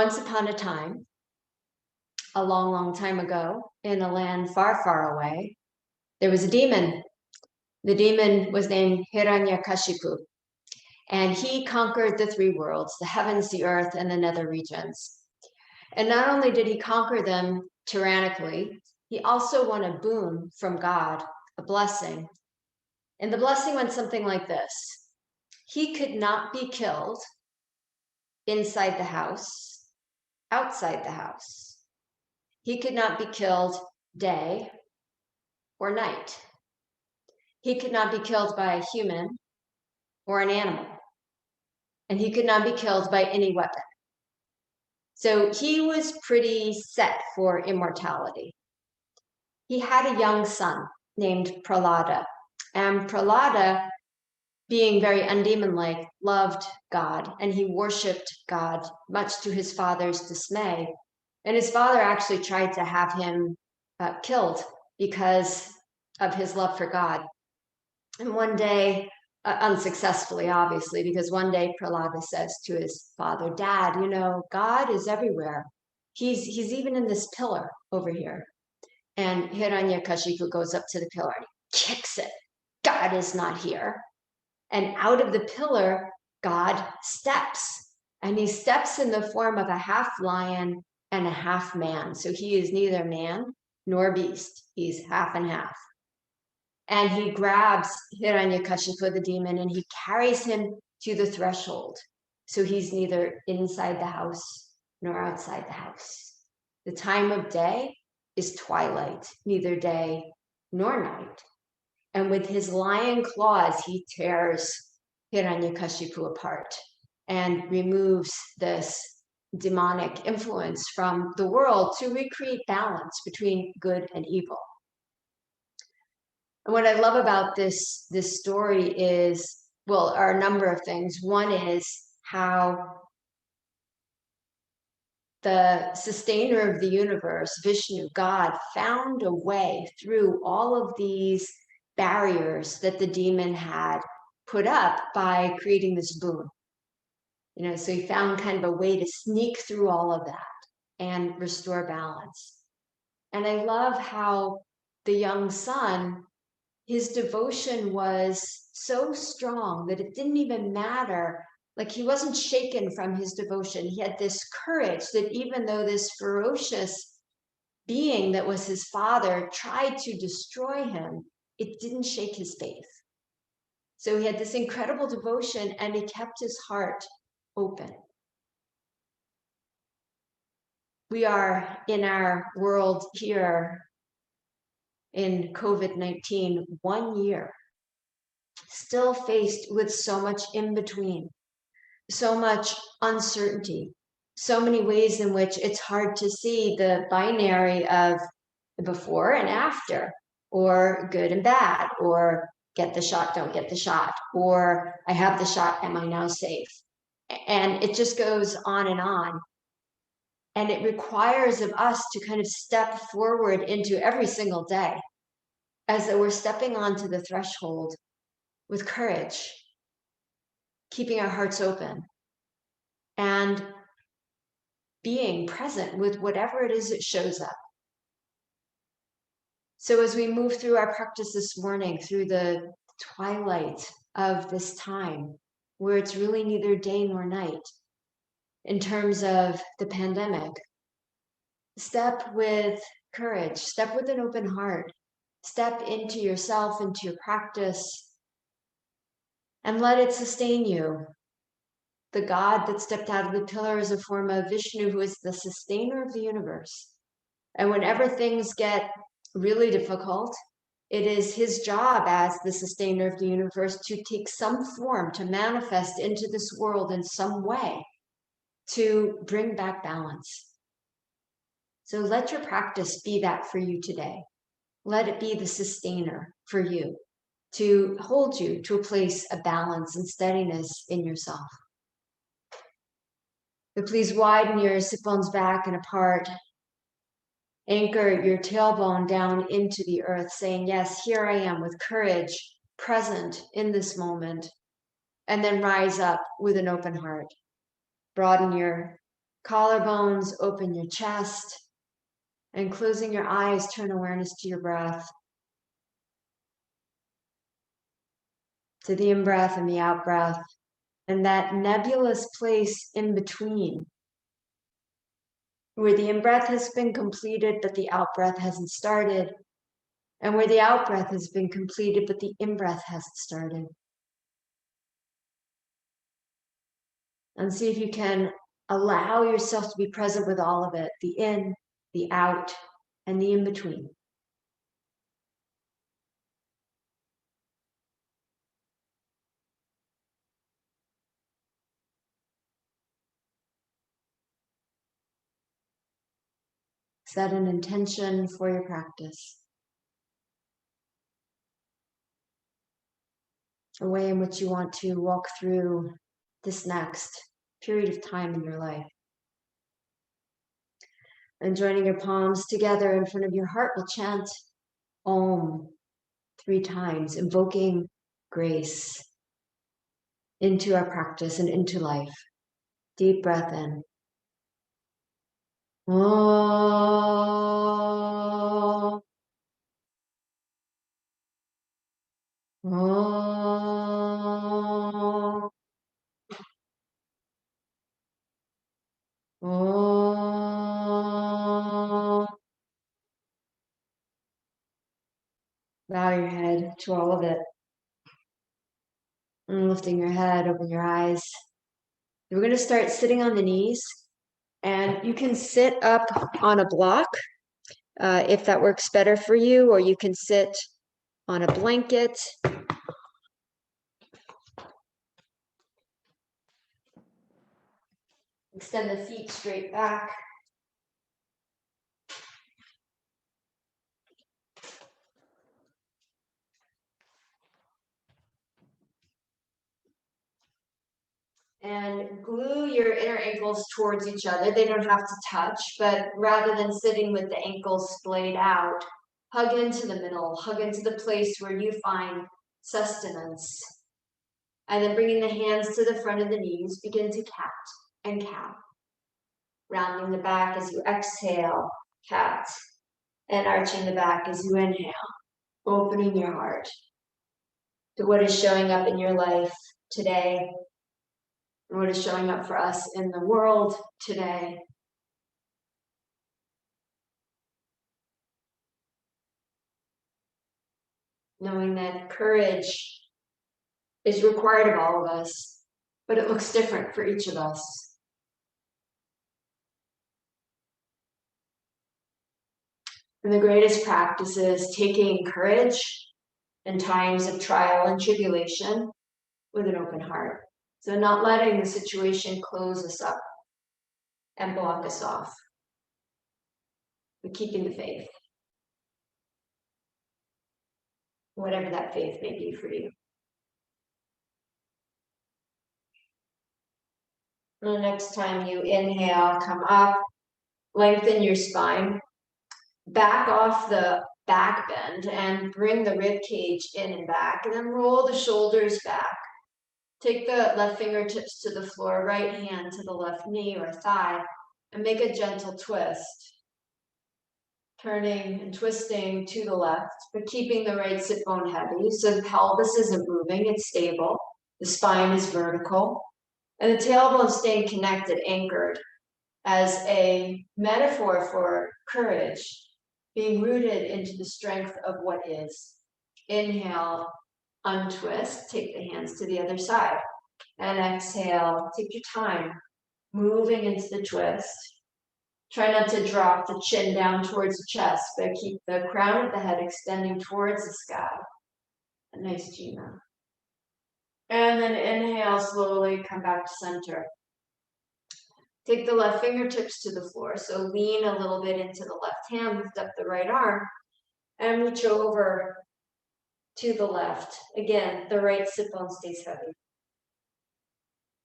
Once upon a time, a long, long time ago, in a land far, far away, there was a demon. The demon was named Hiranyakashipu, and he conquered the three worlds, the heavens, the earth, and the nether regions. And not only did he conquer them tyrannically, he also won a boon from God, a blessing. And the blessing went something like this. He could not be killed inside the house, outside the house. He could not be killed day or night. He could not be killed by a human or an animal. And he could not be killed by any weapon. So he was pretty set for immortality. He had a young son named Prahlada. And Prahlada, being very undemon-like, loved God, and he worshipped God, much to his father's dismay. And his father actually tried to have him killed because of his love for God. And one day, unsuccessfully, obviously, because one day Prahlada says to his father, Dad, you know, God is everywhere. He's even in this pillar over here. And Hiranyakashipu goes up to the pillar and he kicks it. God is not here. And out of the pillar, God steps. And he steps in the form of a half lion and a half man. So he is neither man nor beast. He's half and half. And he grabs Hiranyakashipu, the demon, and he carries him to the threshold. So he's neither inside the house nor outside the house. The time of day is twilight, neither day nor night. And with his lion claws, he tears Hiranyakashipu apart and removes this demonic influence from the world to recreate balance between good and evil. And what I love about this story is, well, are a number of things. One is how the sustainer of the universe, Vishnu, God, found a way through all of these barriers that the demon had put up by creating this boon. You know, so he found kind of a way to sneak through all of that and restore balance. And I love how the young son, his devotion was so strong that it didn't even matter. Like, he wasn't shaken from his devotion. He had this courage that even though this ferocious being that was his father tried to destroy him, it didn't shake his faith. So he had this incredible devotion and he kept his heart open. We are in our world here in COVID-19, 1 year, still faced with so much in between, so much uncertainty, so many ways in which it's hard to see the binary of before and after, or good and bad, or get the shot, don't get the shot, or I have the shot, am I now safe? And it just goes on and on. And it requires of us to kind of step forward into every single day as though we're stepping onto the threshold with courage, keeping our hearts open, and being present with whatever it is that shows up. So as we move through our practice this morning, through the twilight of this time, where it's really neither day nor night, in terms of the pandemic, step with courage, step with an open heart, step into yourself, into your practice, and let it sustain you. The God that stepped out of the pillar is a form of Vishnu, who is the sustainer of the universe. And whenever things get really difficult, it is his job as the sustainer of the universe to take some form, to manifest into this world in some way, to bring back balance. So let your practice be that for you today. Let it be the sustainer for you, to hold you to a place of balance and steadiness in yourself. So please widen your sit bones back and apart. Anchor your tailbone down into the earth, saying, yes, here I am with courage, present in this moment. And then rise up with an open heart. Broaden your Collarbones, open your chest. And closing your eyes, turn awareness to your breath. To the in-breath and the out-breath. And that nebulous place in between, where the in-breath has been completed, but the out-breath hasn't started. And where the out-breath has been completed, but the in-breath hasn't started. And see if you can allow yourself to be present with all of it, the in, the out, and the in-between. Set an intention for your practice. A way in which you want to walk through this next period of time in your life. And joining your palms together in front of your heart, we'll chant Om 3 times, invoking grace into our practice and into life. Deep breath in. Om. Om. Om. Bow your head to all of it. And lifting your head, open your eyes. We're going to start sitting on the knees. And you can sit up on a block if that works better for you, or you can sit on a blanket. Extend the feet straight back. And glue your inner ankles towards each other. They don't have to touch, but rather than sitting with the ankles splayed out, hug into the middle, hug into the place where you find sustenance. And then bringing the hands to the front of the knees, begin to cat and cow. Rounding the back as you exhale, cat. And arching the back as you inhale, opening your heart to what is showing up in your life today, and what is showing up for us in the world today. Knowing that courage is required of all of us, but it looks different for each of us. And the greatest practice is taking courage in times of trial and tribulation with an open heart. So not letting the situation close us up and block us off, but keeping the faith, whatever that faith may be for you. And the next time you inhale, come up, lengthen your spine, back off the back bend and bring the rib cage in and back, and then roll the shoulders back. Take the left fingertips to the floor, right hand to the left knee or thigh, and make a gentle twist. Turning and twisting to the left, but keeping the right sit bone heavy. So the pelvis isn't moving, it's stable. The spine is vertical. And the tailbone staying connected, anchored, as a metaphor for courage, being rooted into the strength of what is. Inhale, untwist, take the hands to the other side. And exhale, take your time, moving into the twist. Try not to drop the chin down towards the chest, but keep the crown of the head extending towards the sky. A nice Jima. And then inhale, slowly come back to center. Take the left fingertips to the floor. So lean a little bit into the left hand, lift up the right arm, and reach over to the left. Again, the right sit bone stays heavy.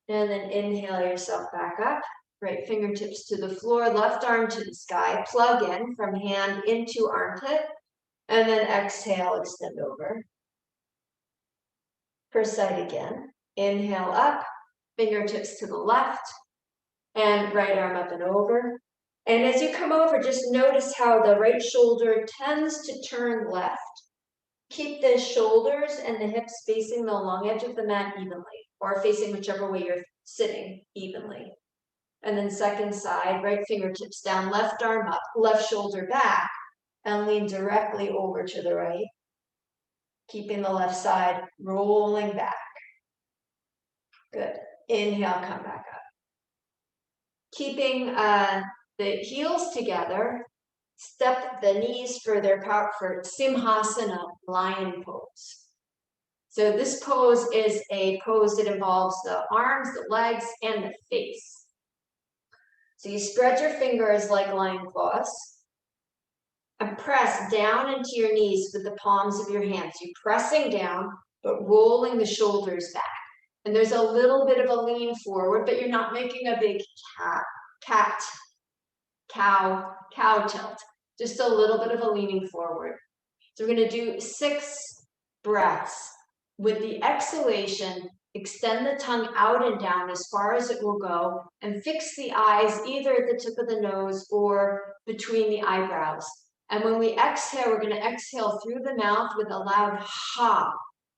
And then inhale yourself back up. Right fingertips to the floor, left arm to the sky. Plug in from hand into armpit. And then exhale, extend over. First side again. Inhale up, fingertips to the left. And right arm up and over. And as you come over, just notice how the right shoulder tends to turn left. Keep the shoulders and the hips facing the long edge of the mat evenly, or facing whichever way you're sitting evenly. And then second side, right fingertips down, left arm up, left shoulder back, and lean directly over to the right. Keeping the left side rolling back. Good. Inhale, come back up. Keeping the heels together, step the knees further out for Simhasana, lion pose. So this pose is a pose that involves the arms, the legs, and the face. So you spread your fingers like lion claws and press down into your knees with the palms of your hands. You're pressing down, but rolling the shoulders back. And there's a little bit of a lean forward, but you're not making a big cow tilt. Just a little bit of a leaning forward. So we're going to do 6 breaths. With the exhalation, extend the tongue out and down as far as it will go, and fix the eyes either at the tip of the nose or between the eyebrows. And when we exhale, we're going to exhale through the mouth with a loud ha.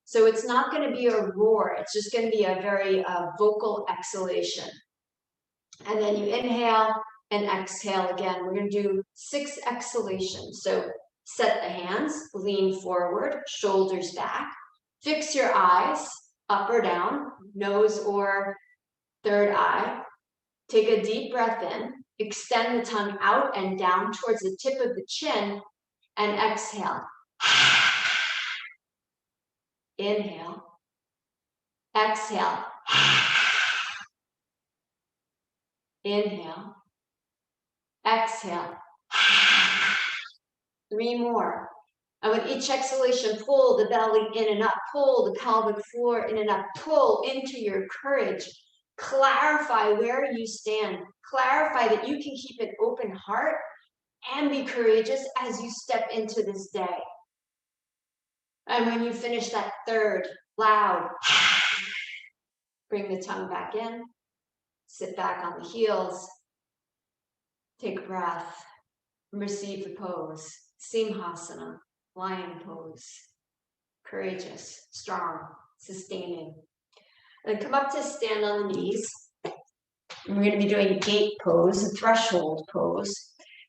So it's not going to be a roar. It's just going to be a very vocal exhalation. And then you inhale and exhale again. We're going to do 6 exhalations. So set the hands, lean forward, shoulders back. Fix your eyes, up or down, nose or third eye. Take a deep breath in. Extend the tongue out and down towards the tip of the chin, and exhale. Inhale. Exhale. Inhale. Exhale. 3 more. And with each exhalation, pull the belly in and up, pull the pelvic floor in and up, pull into your courage. Clarify where you stand. Clarify that you can keep an open heart and be courageous as you step into this day. And when you finish that third, loud, bring the tongue back in, sit back on the heels, take a breath, receive the pose, Simhasana, lion pose. Courageous, strong, sustaining. And come up to stand on the knees. And we're going to be doing gate pose, a threshold pose.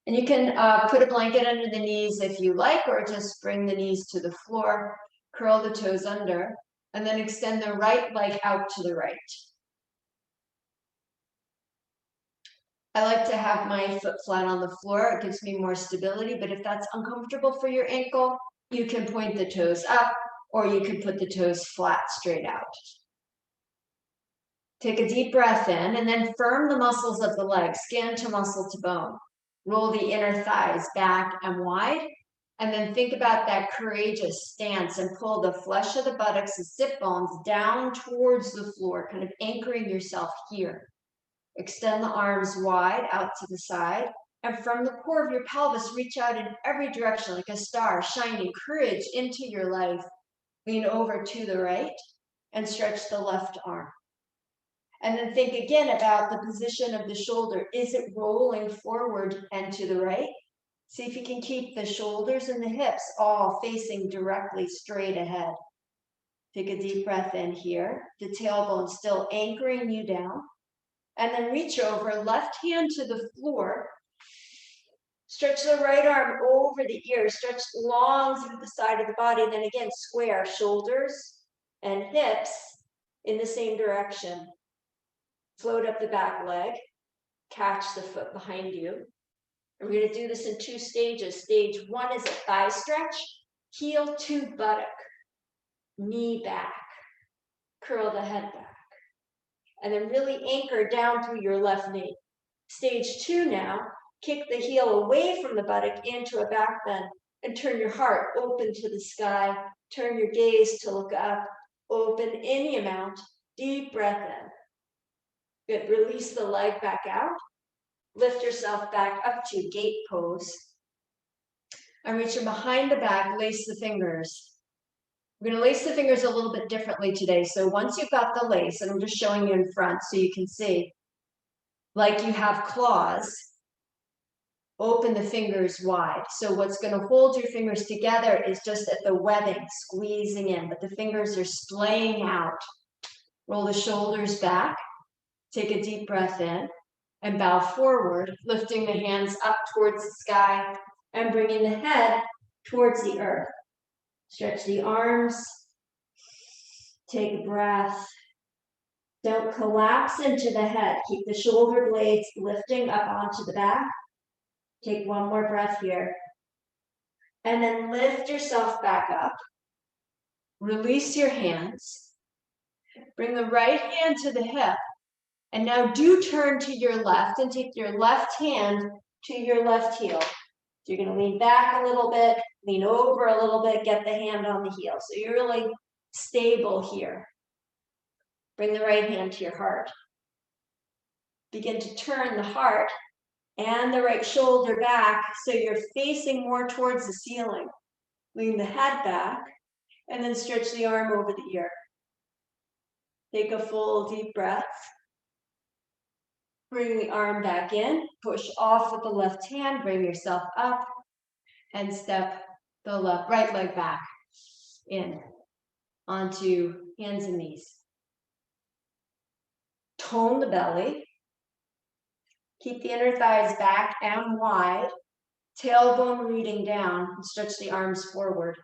And you can put a blanket under the knees if you like, or just bring the knees to the floor, curl the toes under, and then extend the right leg out to the right. I like to have my foot flat on the floor. It gives me more stability, but if that's uncomfortable for your ankle, you can point the toes up, or you can put the toes flat straight out. Take a deep breath in and then firm the muscles of the legs, skin to muscle to bone. Roll the inner thighs back and wide. And then think about that courageous stance and pull the flesh of the buttocks and sit bones down towards the floor, kind of anchoring yourself here. Extend the arms wide out to the side. And from the core of your pelvis, reach out in every direction like a star, shining courage into your life. Lean over to the right and stretch the left arm. And then think again about the position of the shoulder. Is it rolling forward and to the right? See if you can keep the shoulders and the hips all facing directly straight ahead. Take a deep breath in here. The tailbone still anchoring you down. And then reach over, left hand to the floor. Stretch the right arm over the ear. Stretch long through the side of the body. And then again, square shoulders and hips in the same direction. Float up the back leg. Catch the foot behind you. And we're going to do this in 2 stages. Stage 1 is a thigh stretch. Heel to buttock. Knee back. Curl the head back. And then really anchor down through your left knee. Stage 2 now. Kick the heel away from the buttock into a back bend and turn your heart open to the sky. Turn your gaze to look up. Open any amount. Deep breath in. Good. Release the leg back out. Lift yourself back up to gate pose. And reach from behind the back, lace the fingers. We're going to lace the fingers a little bit differently today. So once you've got the lace, and I'm just showing you in front so you can see, like you have claws, open the fingers wide. So what's going to hold your fingers together is just at the webbing, squeezing in, but the fingers are splaying out. Roll the shoulders back, take a deep breath in, and bow forward, lifting the hands up towards the sky and bringing the head towards the earth. Stretch the arms, take a breath. Don't collapse into the head. Keep the shoulder blades lifting up onto the back. Take one more breath here. And then lift yourself back up. Release your hands. Bring the right hand to the hip. And now do turn to your left and take your left hand to your left heel. So you're going to lean back a little bit, lean over a little bit, get the hand on the heel. So you're really stable here. Bring the right hand to your heart. Begin to turn the heart and the right shoulder back so you're facing more towards the ceiling. Lean the head back and then stretch the arm over the ear. Take a full deep breath. Bring the arm back in, push off with the left hand, bring yourself up, and step the right leg back in onto hands and knees. Tone the belly. Keep the inner thighs back and wide, tailbone reading down, and stretch the arms forward.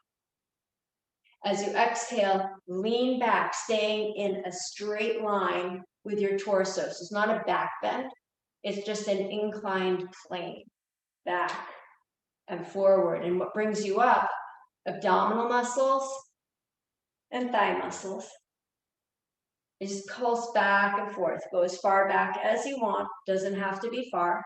As you exhale, lean back, staying in a straight line with your torso. So it's not a back bend, it's just an inclined plane, back and forward. And what brings you up, abdominal muscles and thigh muscles. You just pulse back and forth, go as far back as you want, doesn't have to be far,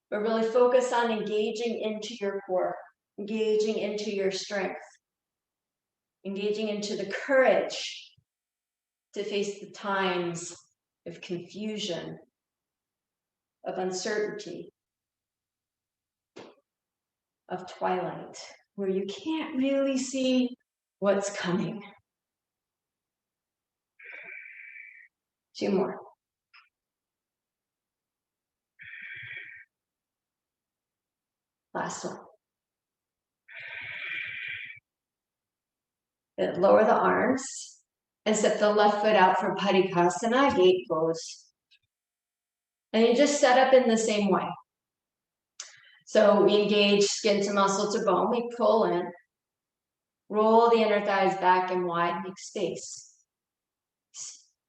but really focus on engaging into your core, engaging into your strength, engaging into the courage to face the times of confusion, of uncertainty, of twilight, where you can't really see what's coming. 2 more. Last one. Good. Lower the arms and step the left foot out for Padikasana, gate pose. And you just set up in the same way. So we engage skin to muscle to bone. We pull in, roll the inner thighs back and wide, make space.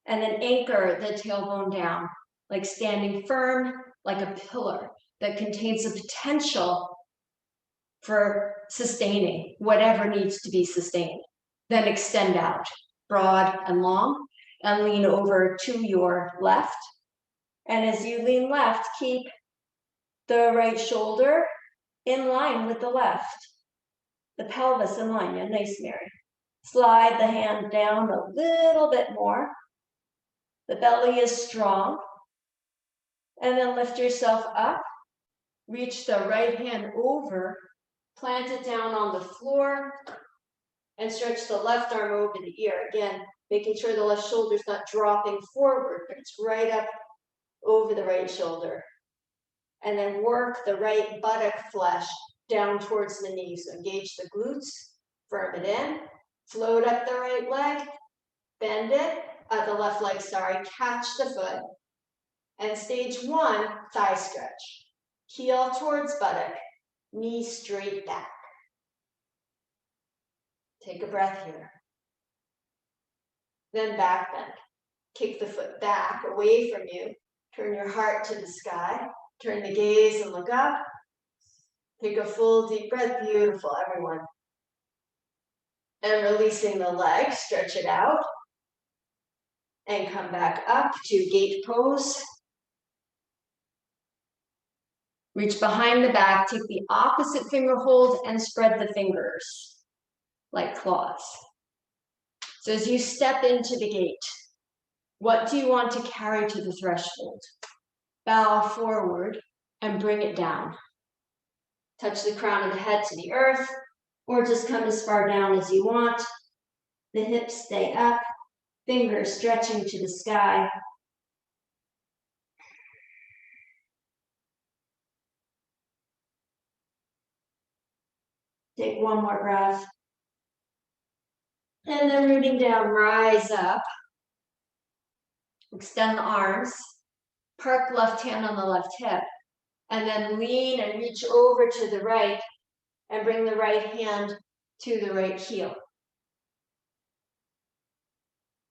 And then anchor the tailbone down, like standing firm, like a pillar that contains the potential for sustaining whatever needs to be sustained. Then extend out, broad and long, and lean over to your left. And as you lean left, keep the right shoulder in line with the left. The pelvis in line, yeah, nice, Mary. Slide the hand down a little bit more. The belly is strong. And then lift yourself up. Reach the right hand over. Plant it down on the floor. And stretch the left arm over the ear. Again, making sure the left shoulder is not dropping forward, but it's right up over the right shoulder. And then work the right buttock flesh down towards the knees. So engage the glutes, firm it in, float up the right leg, bend it, the left leg, sorry, catch the foot. And stage 1, thigh stretch. Heel towards buttock, knee straight back. Take a breath here. Then back bend. Kick the foot back, away from you. Turn your heart to the sky. Turn the gaze and look up. Take a full deep breath. Beautiful, everyone. And releasing the leg, stretch it out. And come back up to gate pose. Reach behind the back, take the opposite finger hold and spread the fingers like claws. So as you step into the gate, what do you want to carry to the threshold? Bow forward and bring it down. Touch the crown of the head to the earth, or just come as far down as you want. The hips stay up, fingers stretching to the sky. Take one more breath. And then rooting down, rise up. Extend the arms. Park left hand on the left hip. And then lean and reach over to the right and bring the right hand to the right heel.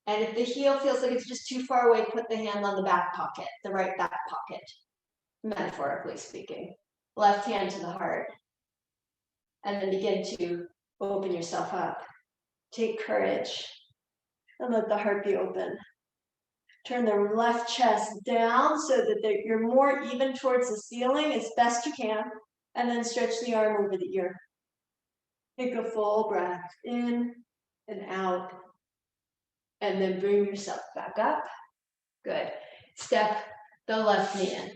And if the heel feels like it's just too far away, put the hand on the back pocket, the right back pocket, metaphorically speaking. Left hand to the heart. And then begin to open yourself up. Take courage and let the heart be open. Turn the left chest down so that you're more even towards the ceiling as best you can. And then stretch the arm over the ear. Take a full breath in and out. And then bring yourself back up. Good. Step the left knee in.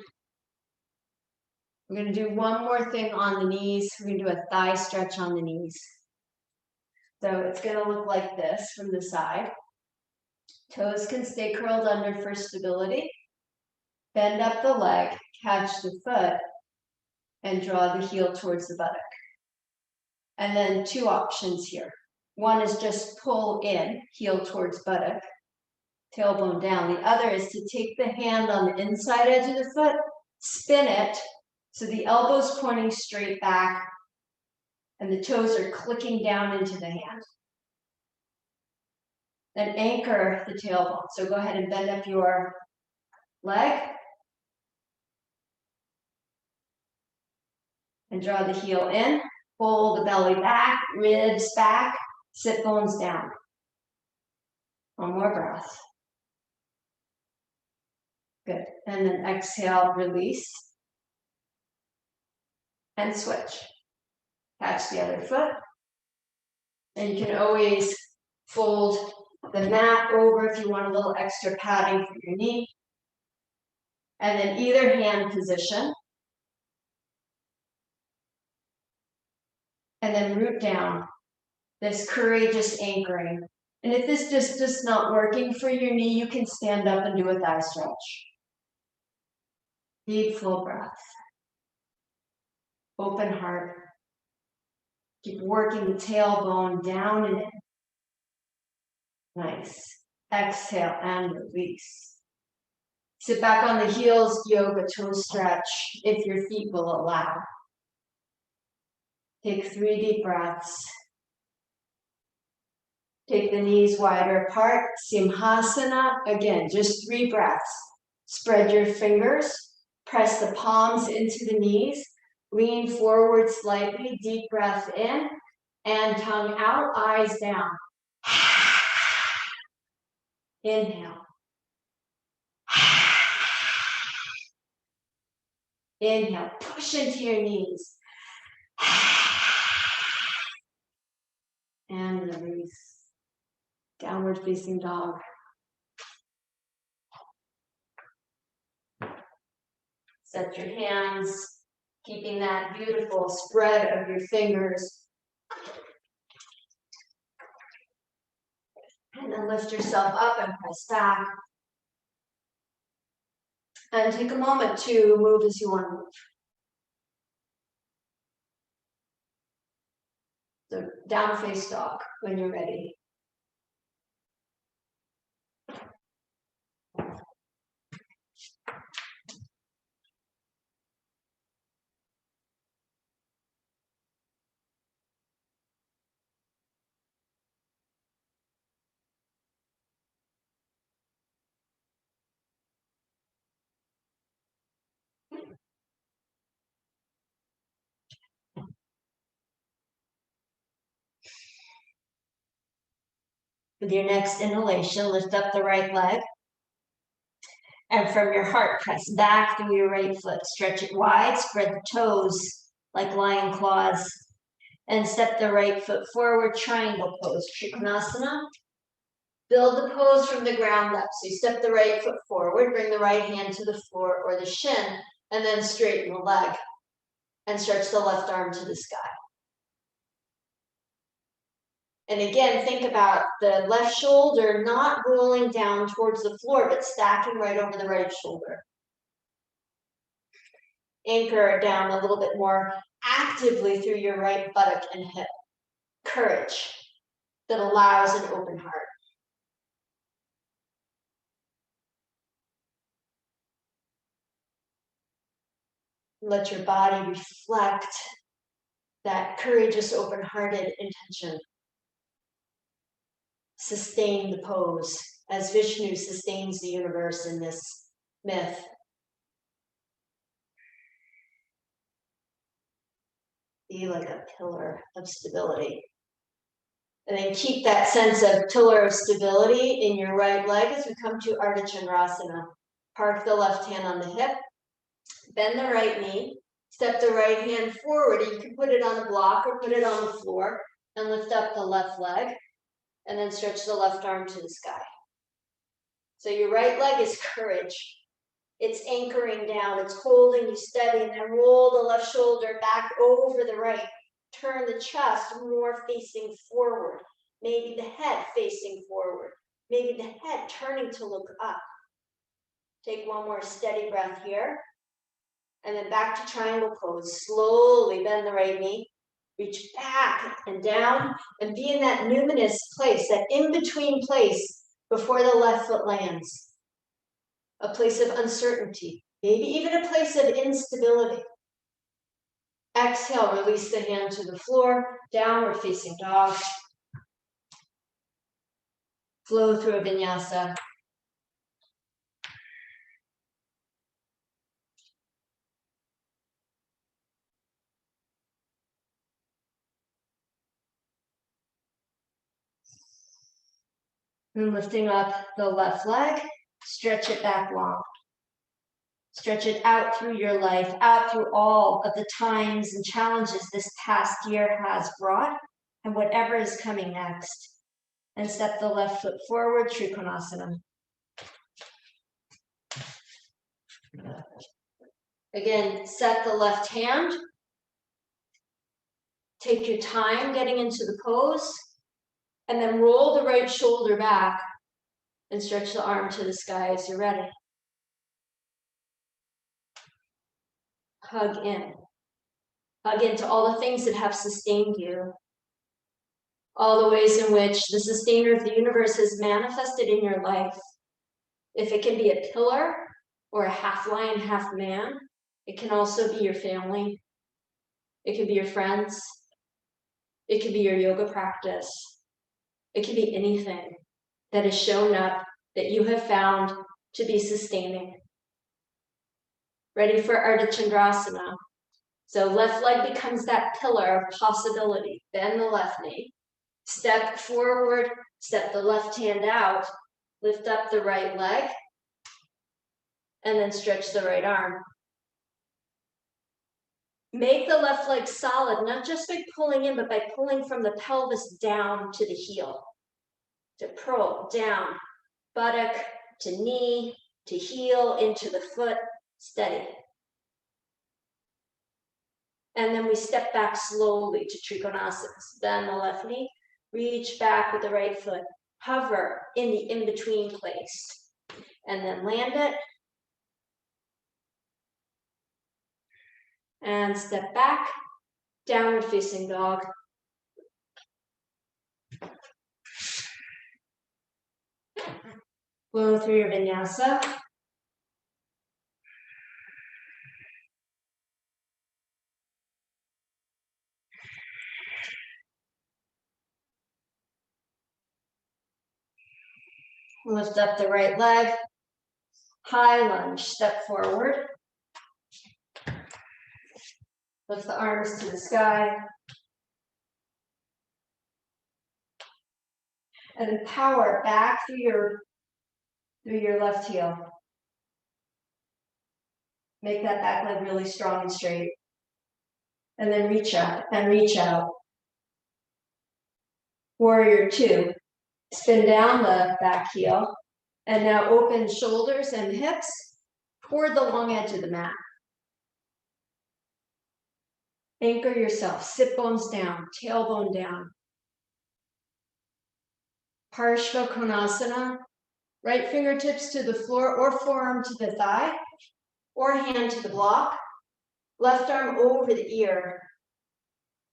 We're going to do one more thing on the knees. We're going to do a thigh stretch on the knees. So it's going to look like this from the side. Toes can stay curled under for stability. Bend up the leg, catch the foot, and draw the heel towards the buttock. And then two options here. One is just pull in, heel towards buttock, tailbone down. The other is to take the hand on the inside edge of the foot, spin it, so the elbow's pointing straight back, and the toes are clicking down into the hand. Then anchor the tailbone. So go ahead and bend up your leg. And draw the heel in. Pull the belly back, ribs back, sit bones down. One more breath. Good. And then exhale, release. And switch. Catch the other foot. And you can always fold the mat over if you want a little extra padding for your knee. And then either hand position. And then root down. This courageous anchoring. And if this just is not working for your knee, you can stand up and do a thigh stretch. Deep, full breath. Open heart. Keep working the tailbone down and in. Nice. Exhale and release. Sit back on the heels, yoga toe stretch, if your feet will allow. Take 3 deep breaths. Take the knees wider apart. Simhasana. Again, just 3 breaths. Spread your fingers. Press the palms into the knees. Lean forward slightly. Deep breath in. And tongue out, eyes down. Inhale. Inhale. Push into your knees. And release. Downward facing dog. Set your hands, keeping that beautiful spread of your fingers. And then lift yourself up and press back. And take a moment to move as you want to move. So down face dog when you're ready. With your next inhalation, lift up the right leg. And from your heart, press back through your right foot. Stretch it wide, spread the toes like lion claws. And step the right foot forward, triangle pose, Trikonasana. Build the pose from the ground up. So you step the right foot forward, bring the right hand to the floor or the shin, and then straighten the leg. And stretch the left arm to the sky. And again, think about the left shoulder not rolling down towards the floor, but stacking right over the right shoulder. Anchor it down a little bit more actively through your right buttock and hip. Courage that allows an open heart. Let your body reflect that courageous, open-hearted intention. Sustain the pose as Vishnu sustains the universe in this myth. Be like a pillar of stability. And then keep that sense of pillar of stability in your right leg as we come to Ardha Chandrasana. Park the left hand on the hip, bend the right knee, step the right hand forward. You can put it on the block or put it on the floor and lift up the left leg and then stretch the left arm to the sky. So your right leg is courage. It's anchoring down, it's holding you steady, and then roll the left shoulder back over the right. Turn the chest more facing forward. Maybe the head facing forward. Maybe the head turning to look up. Take one more steady breath here. And then back to triangle pose. Slowly bend the right knee. Reach back and down and be in that numinous place, that in-between place before the left foot lands. A place of uncertainty, maybe even a place of instability. Exhale, release the hand to the floor, downward facing dog. Flow through a vinyasa. And lifting up the left leg, stretch it back long. Stretch it out through your life, out through all of the times and challenges this past year has brought, and whatever is coming next. And step the left foot forward, Trikonasana. Again, set the left hand. Take your time getting into the pose, and then roll the right shoulder back and stretch the arm to the sky as you're ready. Hug in. Hug into all the things that have sustained you. All the ways in which the sustainer of the universe has manifested in your life. If it can be a pillar or a half lion, half man, it can also be your family. It can be your friends. It can be your yoga practice. It can be anything that has shown up that you have found to be sustaining. Ready for Ardha Chandrasana. So left leg becomes that pillar of possibility. Bend the left knee. Step forward, step the left hand out, lift up the right leg, and then stretch the right arm. Make the left leg solid, not just by pulling in, but by pulling from the pelvis down to the heel. To pearl, down, buttock to knee, to heel, into the foot, steady. And then we step back slowly to Trikonasana. Bend the left knee, reach back with the right foot, hover in the in-between place, and then land it. And step back, downward facing dog. Flow through your vinyasa. Lift up the right leg. High lunge, step forward. Lift the arms to the sky. And then power back through your left heel. Make that back leg really strong and straight. And then reach up and reach out. Warrior two. Spin down the back heel. And now open shoulders and hips toward the long edge of the mat. Anchor yourself, sit bones down, tailbone down. Parshva Konasana, right fingertips to the floor or forearm to the thigh, or hand to the block. Left arm over the ear,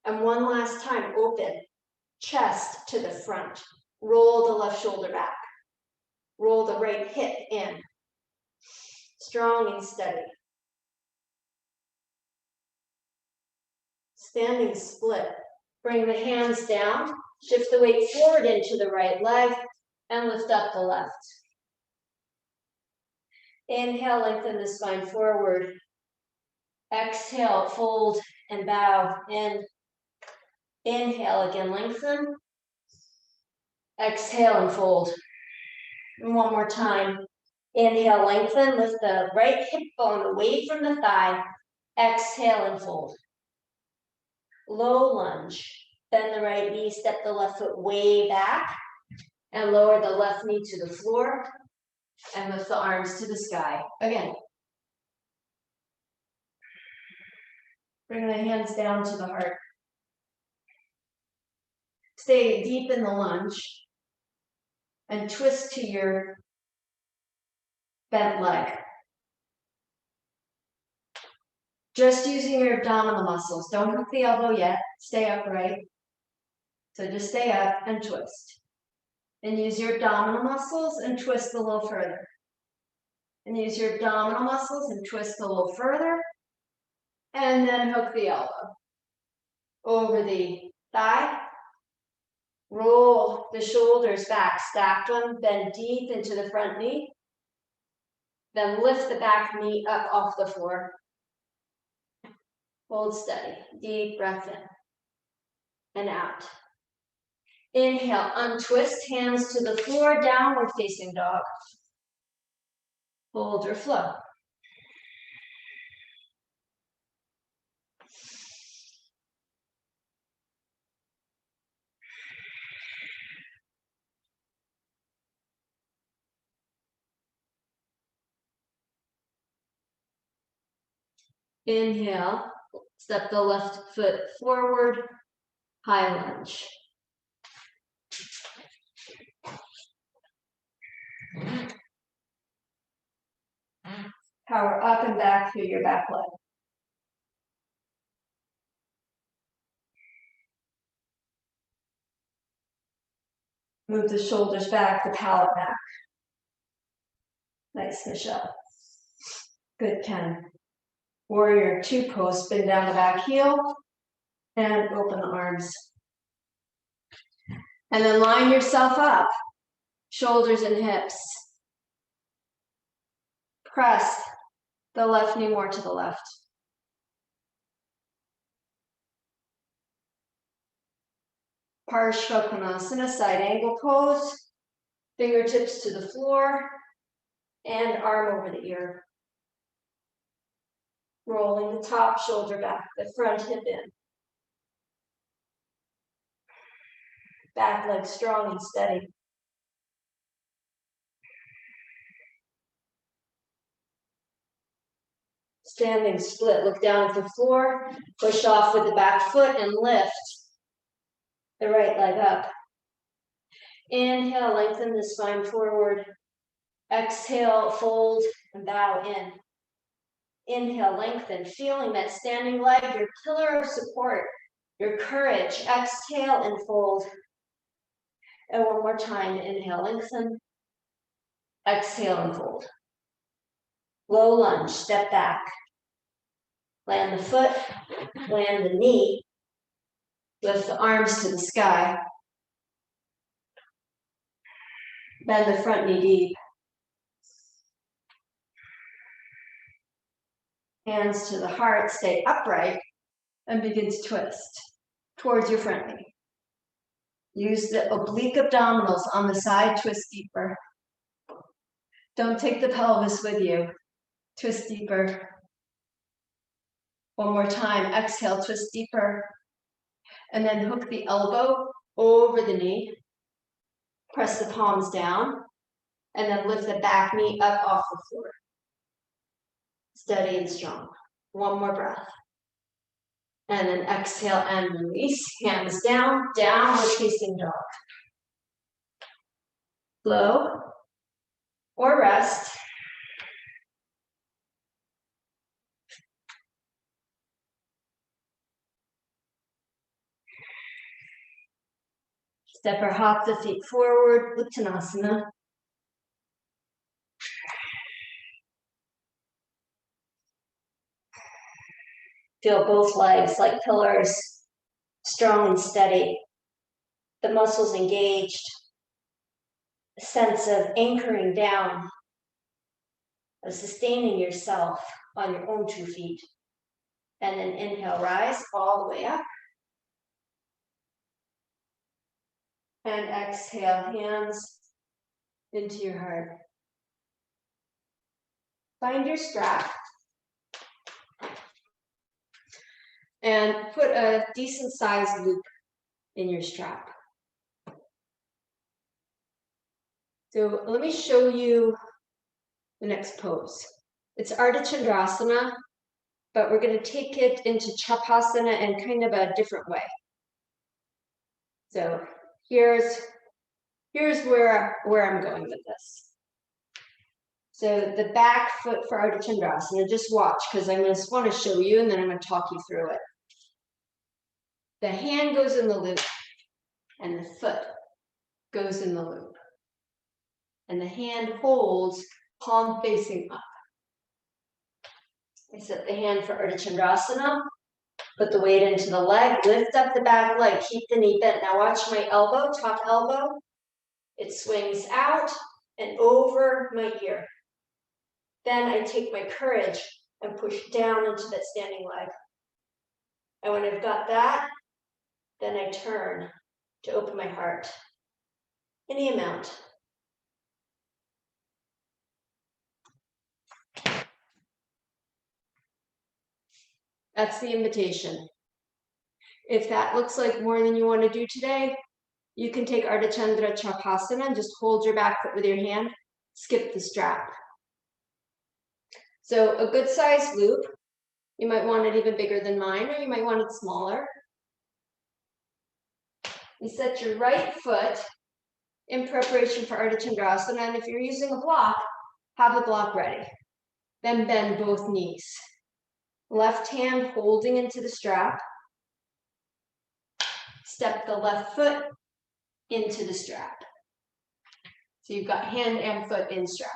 And one last time, open, chest to the front. Roll the left shoulder back. Roll the right hip in. Strong and steady. Standing split. Bring the hands down. Shift the weight forward into the right leg and lift up the left. Inhale, lengthen the spine forward. Exhale, fold and bow in. Inhale, again, lengthen. Exhale and fold. And one more time. Inhale, lengthen, lift the right hip bone away from the thigh. Exhale and fold. Low lunge. Bend the right knee, step the left foot way back, and lower the left knee to the floor, and lift the arms to the sky. Again. Bring the hands down to the heart. Stay deep in the lunge, and twist to your bent leg. Just using your abdominal muscles. Don't hook the elbow yet. Stay upright. So just stay up and twist. And use your abdominal muscles and twist a little further. And use your abdominal muscles and twist a little further. And then hook the elbow over the thigh. Roll the shoulders back, stacked one, bend deep into the front knee. Then lift the back knee up off the floor. Hold steady, deep breath in and out. Inhale, untwist, hands to the floor, downward facing dog. Hold or flow. Inhale, step the left foot forward, high lunge. Power up and back through your back leg. Move the shoulders back, the palate back. Nice, Michelle. Good, Ken. Warrior two pose, spin down the back heel and open the arms. And then line yourself up, shoulders and hips. Press the left knee more to the left. Parshvakonasana, side angle pose. Fingertips to the floor and arm over the ear. Rolling the top shoulder back, the front hip in. Back leg strong and steady. Standing split, look down at the floor, push off with the back foot and lift the right leg up. Inhale, lengthen the spine forward. Exhale, fold and bow in. Inhale, lengthen, feeling that standing leg, your pillar of support, your courage. Exhale and fold. And one more time, inhale, lengthen. Exhale and fold. Low lunge, step back. Land the foot, land the knee. Lift the arms to the sky. Bend the front knee deep. Hands to the heart, stay upright, and begin to twist towards your front knee. Use the oblique abdominals on the side, twist deeper. Don't take the pelvis with you. Twist deeper. One more time, exhale, twist deeper. And then hook the elbow over the knee. Press the palms down. And then lift the back knee up off the floor. Steady and strong. One more breath. And then exhale and release. Hands down, downward facing dog. Flow or rest. Step or hop the feet forward, Uttanasana. Feel both legs like pillars, strong and steady. The muscles engaged. A sense of anchoring down, of sustaining yourself on your own 2 feet. And then inhale, rise all the way up. And exhale, hands into your heart. Find your strap. And put a decent sized loop in your strap. So let me show you the next pose. It's Ardha Chandrasana, but we're going to take it into Chapasana in kind of a different way. So here's where I'm going with this. So the back foot for Ardha Chandrasana, just watch because I just want to show you and then I'm going to talk you through it. The hand goes in the loop and the foot goes in the loop. And the hand holds palm facing up. I set the hand for Ardha Chandrasana. Put the weight into the leg, lift up the back leg, keep the knee bent. Now watch my elbow, top elbow. It swings out and over my ear. Then I take my courage and push down into that standing leg. And when I've got that, then I turn to open my heart. Any amount. That's the invitation. If that looks like more than you want to do today, you can take Ardha Chandra Chapasana and just hold your back foot with your hand, skip the strap. So a good sized loop, you might want it even bigger than mine, or you might want it smaller. You set your right foot in preparation for Ardha Chandrasana, and if you're using a block, have the block ready. Then bend both knees. Left hand holding into the strap. Step the left foot into the strap. So you've got hand and foot in strap.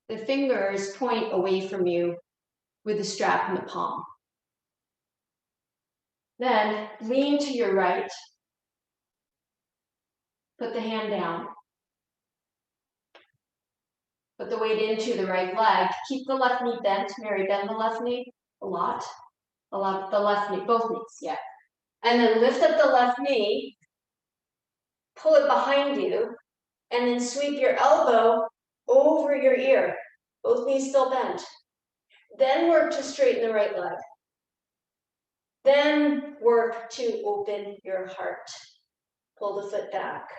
The fingers point away from you with the strap in the palm. Then lean to your right. Put the hand down. Put the weight into the right leg. Keep the left knee bent. Mary, bend the left knee a lot. The left knee, both knees, yeah. And then lift up the left knee, pull it behind you, and then sweep your elbow over your ear. Both knees still bent. Then work to straighten the right leg. Then work to open your heart. Pull the foot back.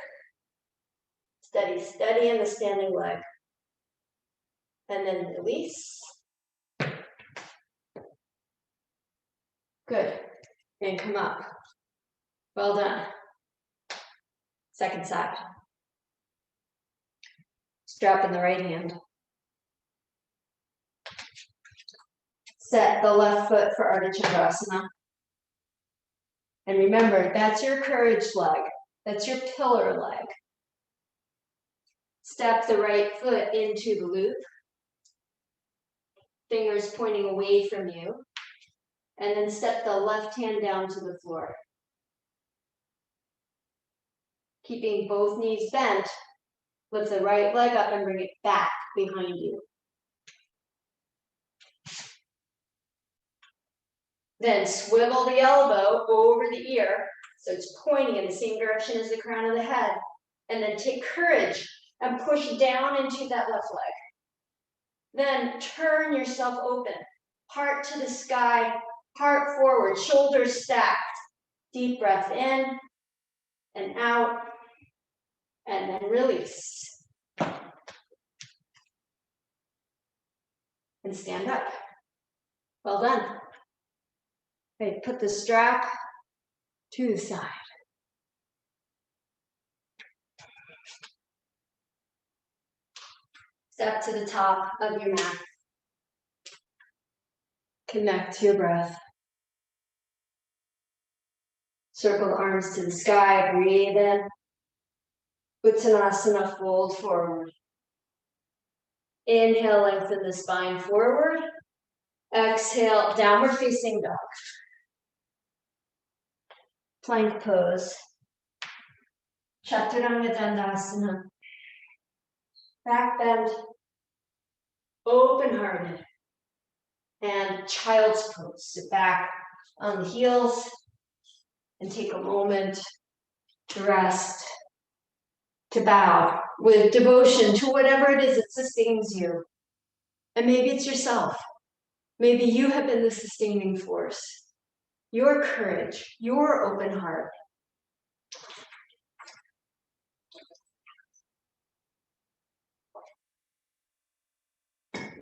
Steady, steady in the standing leg. And then release. Good. And come up. Well done. Second side. Strap in the right hand. Set the left foot for Ardha Chandrasana. And remember, that's your courage leg. That's your pillar leg. Step the right foot into the loop. Fingers pointing away from you. And then step the left hand down to the floor. Keeping both knees bent, lift the right leg up and bring it back behind you. Then swivel the elbow over the ear, so it's pointing in the same direction as the crown of the head. And then take courage and push down into that left leg. Then turn yourself open, heart to the sky, heart forward, shoulders stacked. Deep breath in and out, and then release. And stand up. Well done. Okay, put the strap to the side. Step to the top of your mat. Connect to your breath. Circle the arms to the sky, breathe in. Uttanasana, fold forward. Inhale, lengthen the spine forward. Exhale, downward facing dog. Plank pose. Chaturanga Dandasana. Back bend. Open-hearted. And child's pose. Sit back on the heels and take a moment to rest, to bow with devotion to whatever it is that sustains you. And maybe it's yourself. Maybe you have been the sustaining force. Your courage, your open heart.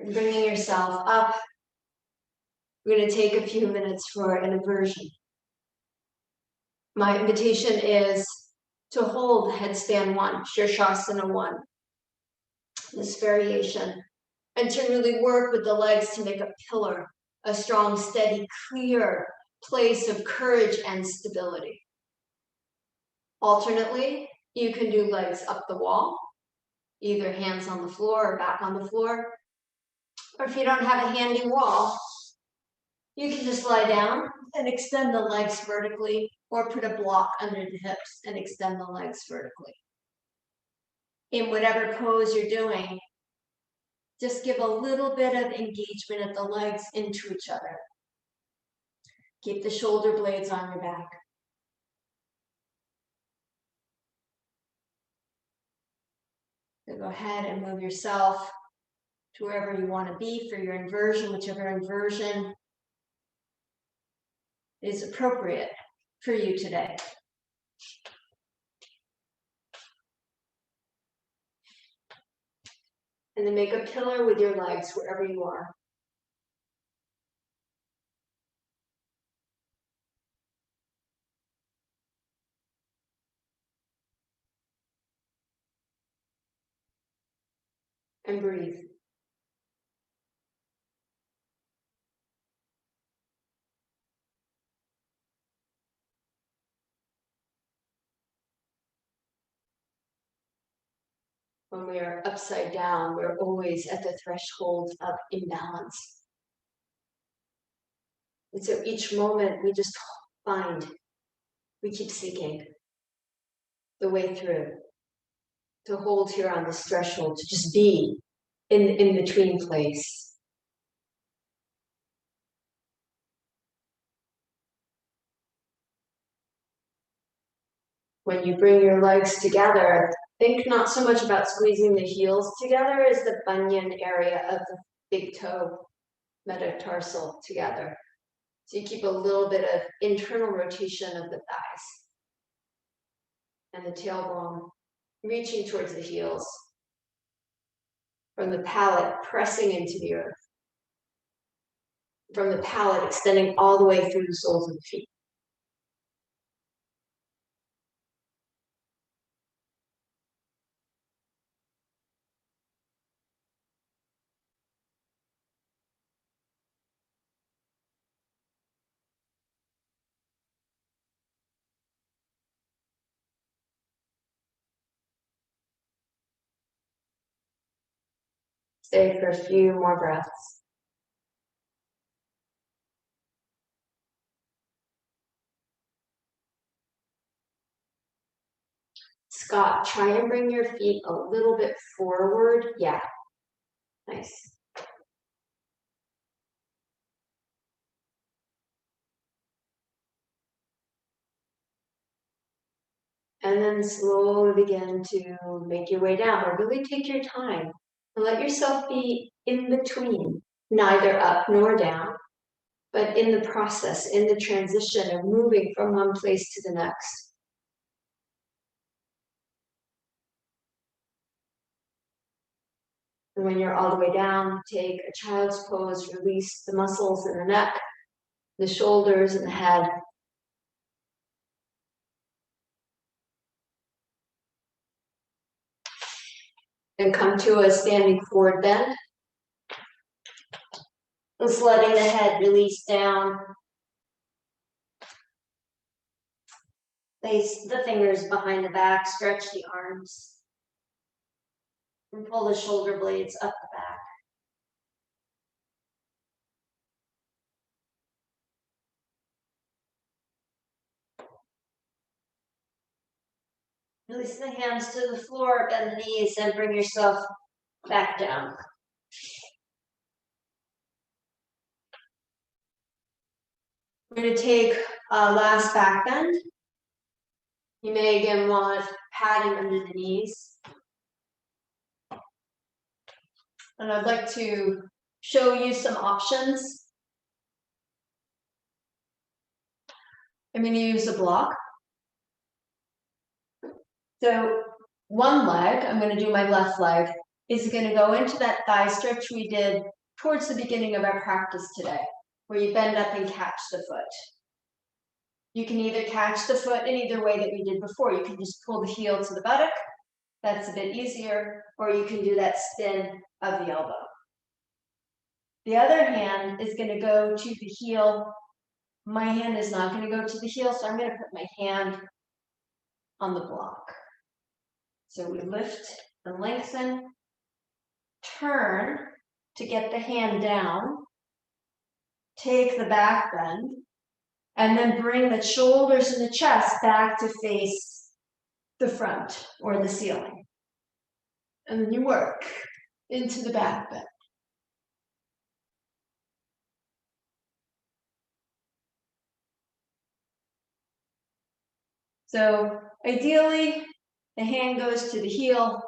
And bringing yourself up, we're going to take a few minutes for an inversion. My invitation is to hold headstand 1, Shirshasana 1, this variation, and to really work with the legs to make a pillar, a strong, steady, clear place of courage and stability. Alternately, you can do legs up the wall, either hands on the floor or back on the floor. Or if you don't have a handy wall, you can just lie down and extend the legs vertically, or put a block under the hips and extend the legs vertically. In whatever pose you're doing, just give a little bit of engagement of the legs into each other. Keep the shoulder blades on your back. So go ahead and move yourself to wherever you want to be for your inversion, whichever inversion is appropriate for you today. And then make a pillar with your legs wherever you are. And breathe. When we are upside down, we're always at the threshold of imbalance. And so each moment we just we keep seeking the way through, to hold here on this threshold, to just be in between place. When you bring your legs together, think not so much about squeezing the heels together as the bunion area of the big toe metatarsal together. So you keep a little bit of internal rotation of the thighs and the tailbone reaching towards the heels, from the palate pressing into the earth, from the palate extending all the way through the soles of the feet. Stay for a few more breaths. Scott, try and bring your feet a little bit forward. Yeah, nice. And then slowly begin to make your way down, or really take your time and let yourself be in between, neither up nor down, but in the process, in the transition of moving from one place to the next. And when you're all the way down, take a child's pose, release the muscles in the neck, the shoulders, and the head. And come to a standing forward bend. Just letting the head release down. Place the fingers behind the back, stretch the arms, and pull the shoulder blades up the back. Release the hands to the floor, bend the knees, and bring yourself back down. We're going to take a last back bend. You may again want padding under the knees. And I'd like to show you some options. I'm going to use a block. So one leg, I'm going to do my left leg, is going to go into that thigh stretch we did towards the beginning of our practice today, where you bend up and catch the foot. You can either catch the foot in either way that we did before. You can just pull the heel to the buttock. That's a bit easier. Or you can do that spin of the elbow. The other hand is going to go to the heel. My hand is not going to go to the heel, so I'm going to put my hand on the block. So we lift and lengthen, turn to get the hand down, take the back bend, and then bring the shoulders and the chest back to face the front or the ceiling. And then you work into the back bend. So ideally, the hand goes to the heel.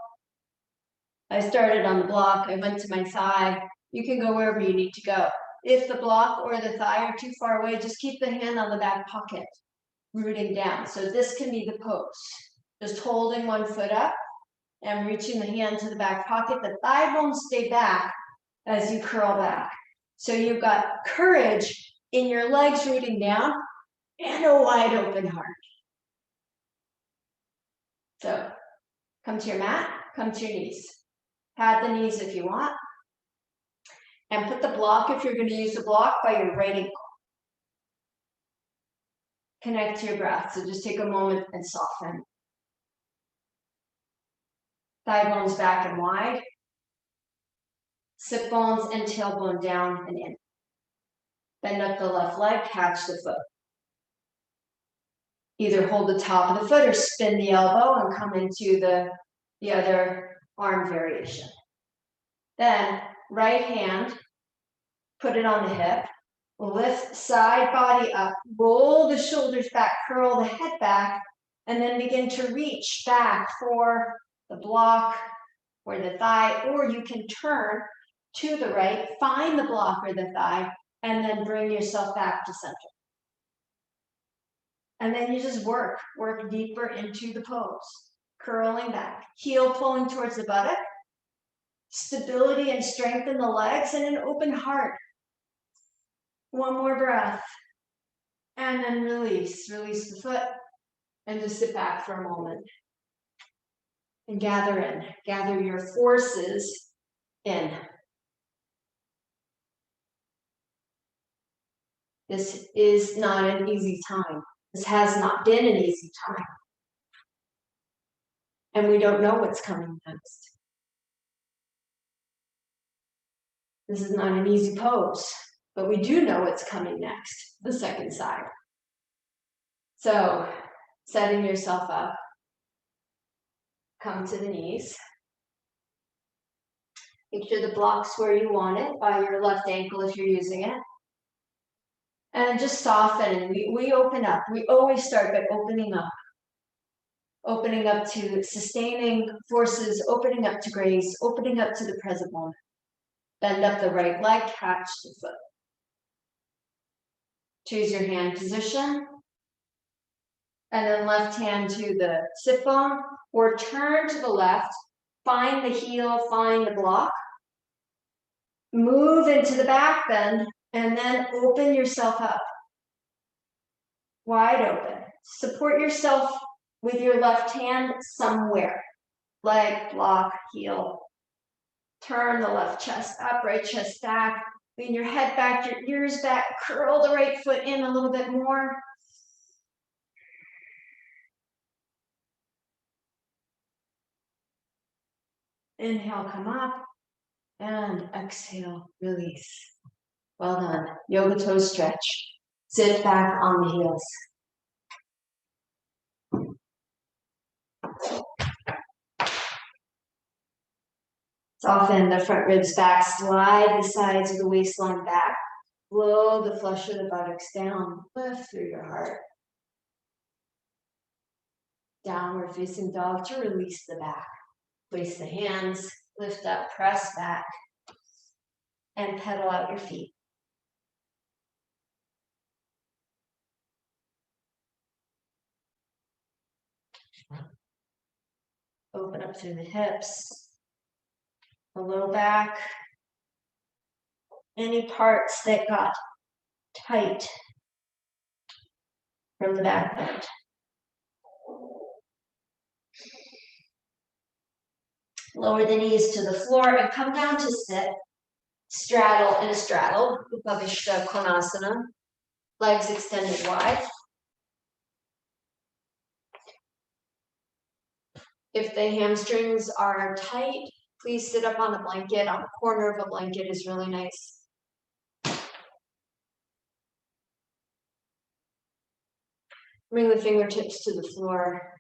I started on the block, I went to my thigh. You can go wherever you need to go. If the block or the thigh are too far away, just keep the hand on the back pocket, rooting down. So this can be the pose. Just holding one foot up and reaching the hand to the back pocket. The thigh bones stay back as you curl back. So you've got courage in your legs rooting down and a wide open heart. So come to your mat, come to your knees. Pad the knees if you want. And put the block, if you're going to use the block, by your right ankle. Connect to your breath. So just take a moment and soften. Thigh bones back and wide. Sit bones and tailbone down and in. Bend up the left leg, catch the foot. Either hold the top of the foot or spin the elbow and come into the other arm variation. Then right hand, put it on the hip, lift side body up, roll the shoulders back, curl the head back, and then begin to reach back for the block or the thigh, or you can turn to the right, find the block or the thigh, and then bring yourself back to center. And then you just work deeper into the pose, curling back, heel pulling towards the buttock, stability and strength in the legs, and an open heart. One more breath. And then release the foot, and just sit back for a moment. And gather your forces in. This is not an easy time. This has not been an easy time. And we don't know what's coming next. This is not an easy pose, but we do know what's coming next, the second side. So, setting yourself up, come to the knees. Make sure the block's where you want it, by your left ankle if you're using it. And just soften, and we open up. We always start by opening up. Opening up to sustaining forces, opening up to grace, opening up to the present moment. Bend up the right leg, catch the foot. Choose your hand position. And then left hand to the sit bone, or turn to the left, find the heel, find the block. Move into the back bend, and then open yourself up. Wide open. Support yourself with your left hand somewhere. Leg, block, heel. Turn the left chest up, right chest back. Lean your head back, your ears back. Curl the right foot in a little bit more. Inhale, come up, and exhale, release. Well done. Yoga toe stretch. Sit back on the heels. Soften the front ribs back, slide the sides of the waistline back, blow the flush of the buttocks down, lift through your heart. Downward facing dog to release the back. Place the hands, lift up, press back, and pedal out your feet. Open up through the hips, the low back, any parts that got tight from the back bend. Lower the knees to the floor and come down to sit. Straddle in a straddle, Upavishta Konasana. Legs extended wide. If the hamstrings are tight, please sit up on a blanket. On the corner of a blanket is really nice. Bring the fingertips to the floor.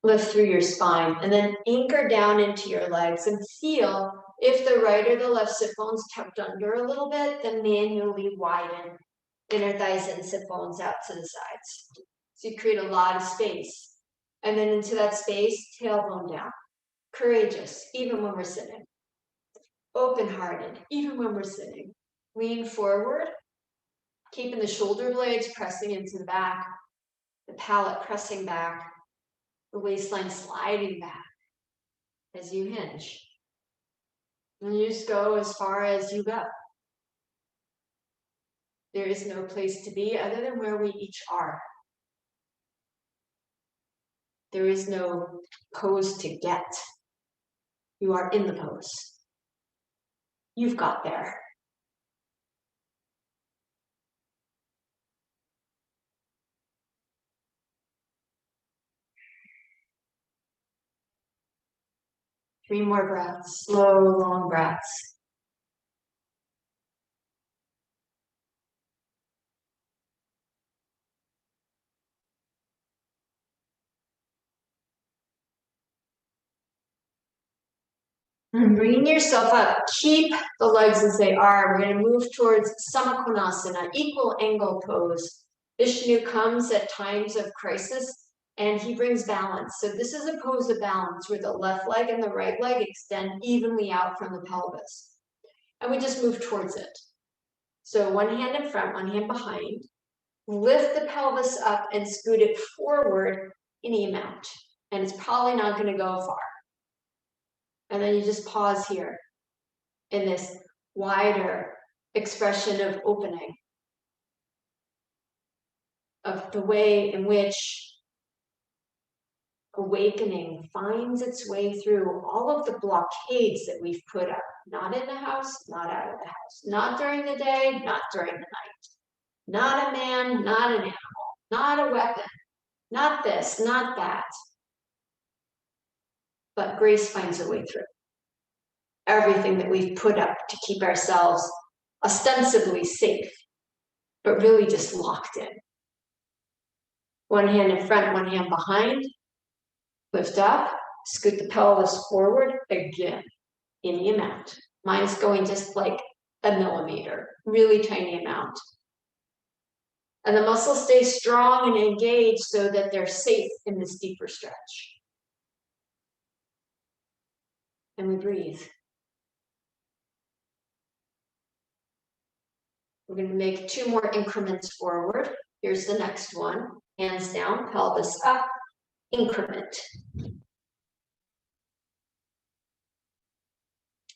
Lift through your spine and then anchor down into your legs and feel if the right or the left sit bone's tucked under a little bit, then manually widen inner thighs and sit bones out to the sides. So you create a lot of space. And then into that space, tailbone down. Courageous, even when we're sitting. Open-hearted, even when we're sitting. Lean forward, keeping the shoulder blades pressing into the back, the palate pressing back, the waistline sliding back as you hinge. And you just go as far as you go. There is no place to be other than where we each are. There is no pose to get. You are in the pose. You've got there. Three more breaths, slow, long breaths. And bringing yourself up, keep the legs as they are. We're going to move towards Samakonasana, equal angle pose. Vishnu comes at times of crisis and he brings balance. So this is a pose of balance where the left leg and the right leg extend evenly out from the pelvis. And we just move towards it. So one hand in front, one hand behind. Lift the pelvis up and scoot it forward any amount. And it's probably not going to go far. And then you just pause here in this wider expression of opening, of the way in which awakening finds its way through all of the blockades that we've put up, not in the house, not out of the house, not during the day, not during the night, not a man, not an animal, not a weapon, not this, not that. But grace finds a way through. Everything that we've put up to keep ourselves ostensibly safe, but really just locked in. One hand in front, one hand behind. Lift up, scoot the pelvis forward again, any amount. Mine's going just like a millimeter, really tiny amount. And the muscles stay strong and engaged so that they're safe in this deeper stretch. And we breathe. We're going to make 2 more increments forward. Here's the next one. Hands down, pelvis up, increment.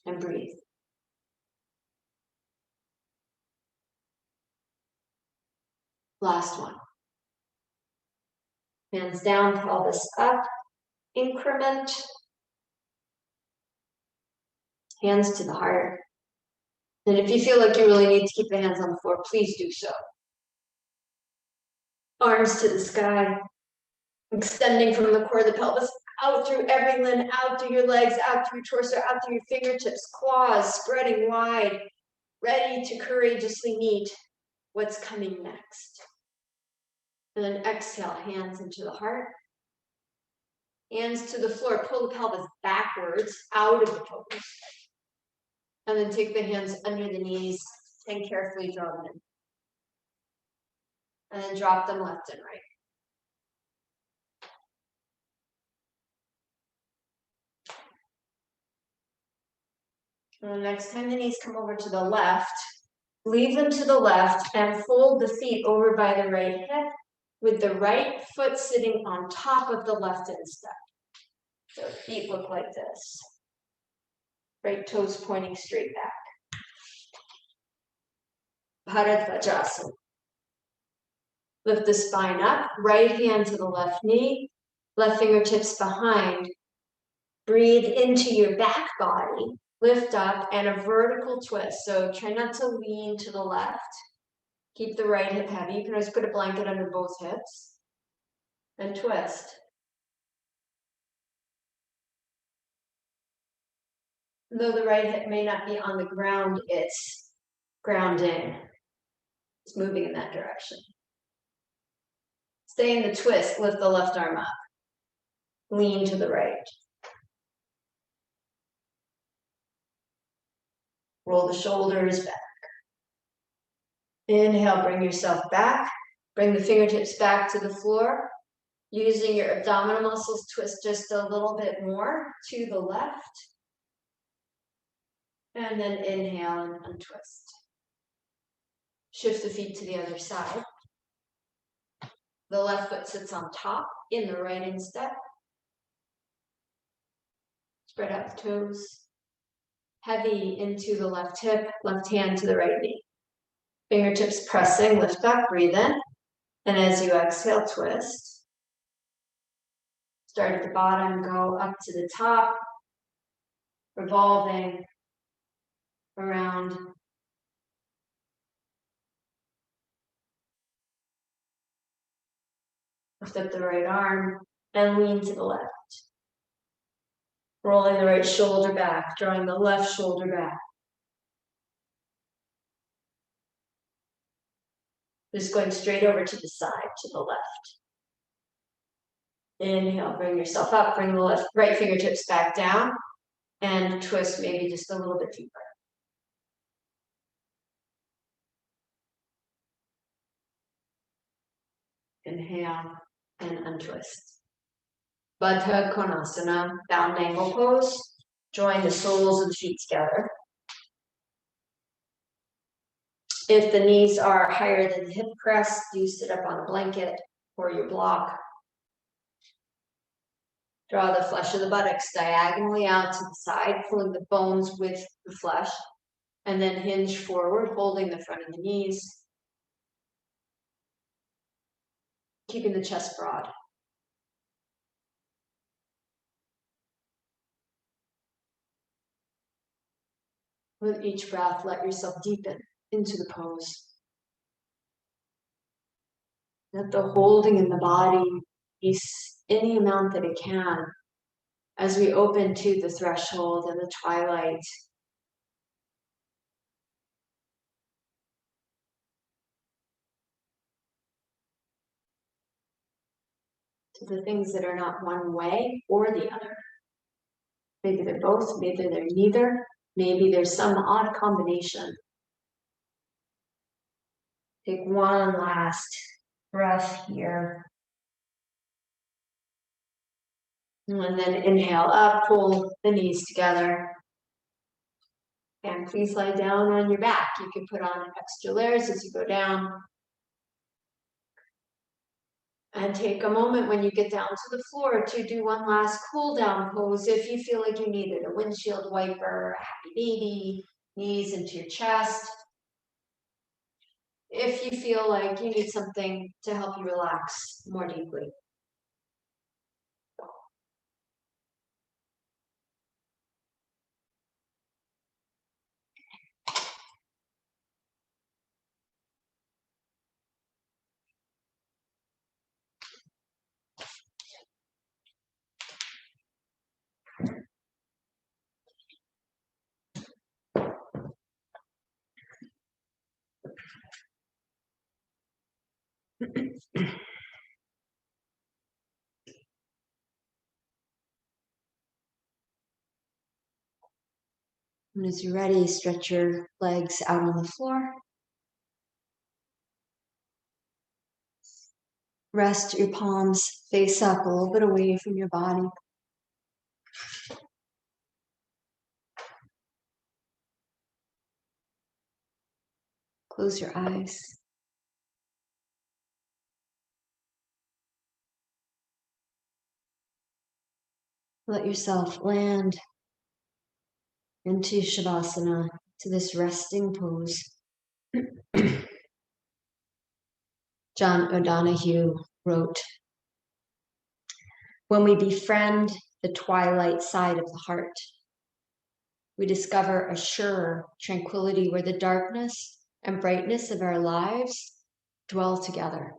And breathe. Last one. Hands down, pelvis up, increment. Hands to the heart. And if you feel like you really need to keep the hands on the floor, please do so. Arms to the sky, extending from the core of the pelvis Out through every limb, out through your legs, out through your torso, out through your fingertips, claws spreading wide, ready to courageously meet what's coming next. And then exhale, hands into the heart. Hands to the floor, pull the pelvis backwards out of the pose. And then take the hands under the knees and carefully draw them in. And then drop them left and right. And the next time the knees come over to the left, leave them to the left and fold the feet over by the right hip with the right foot sitting on top of the left instep. So feet look like this. Right toes pointing straight back. Bharadvajasana. Lift the spine up, right hand to the left knee, left fingertips behind. Breathe into your back body, lift up, and a vertical twist. So try not to lean to the left. Keep the right hip heavy. You can always put a blanket under both hips. And twist. Though the right hip may not be on the ground, it's grounding. It's moving in that direction. Stay in the twist, lift the left arm up. Lean to the right. Roll the shoulders back. Inhale, bring yourself back. Bring the fingertips back to the floor. Using your abdominal muscles, twist just a little bit more to the left. And then inhale and untwist. Shift the feet to the other side. The left foot sits on top in the right instep. Spread out the toes. Heavy into the left hip, left hand to the right knee. Fingertips pressing, lift up, breathe in. And as you exhale, twist. Start at the bottom, go up to the top, revolving around. Lift up the right arm and lean to the left. Rolling the right shoulder back, drawing the left shoulder back. Just going straight over to the side, to the left. Inhale, bring yourself up, bring the right fingertips back down, and twist maybe just a little bit deeper. Inhale and untwist. Baddha Konasana, bound angle pose. Join the soles of the feet together. If the knees are higher than the hip crest, you sit up on a blanket or your block. Draw the flesh of the buttocks diagonally out to the side, pulling the bones with the flesh, and then hinge forward, holding the front of the knees, keeping the chest broad. With each breath, let yourself deepen into the pose. Let the holding in the body be any amount that it can as we open to the threshold and the twilight. To the things that are not one way or the other. Maybe they're both, maybe they're neither, maybe there's some odd combination. Take one last breath here. And then inhale up, pull the knees together. And please lie down on your back. You can put on extra layers as you go down. And take a moment when you get down to the floor to do one last cool down pose if you feel like you need it. A windshield wiper, a happy baby, knees into your chest. If you feel like you need something to help you relax more deeply. And as you're ready, stretch your legs out on the floor. Rest your palms face up, a little bit away from your body. Close your eyes. Let yourself land into Shavasana, to this resting pose. John O'Donohue wrote, "When we befriend the twilight side of the heart, we discover a surer tranquility where the darkness and brightness of our lives dwell together."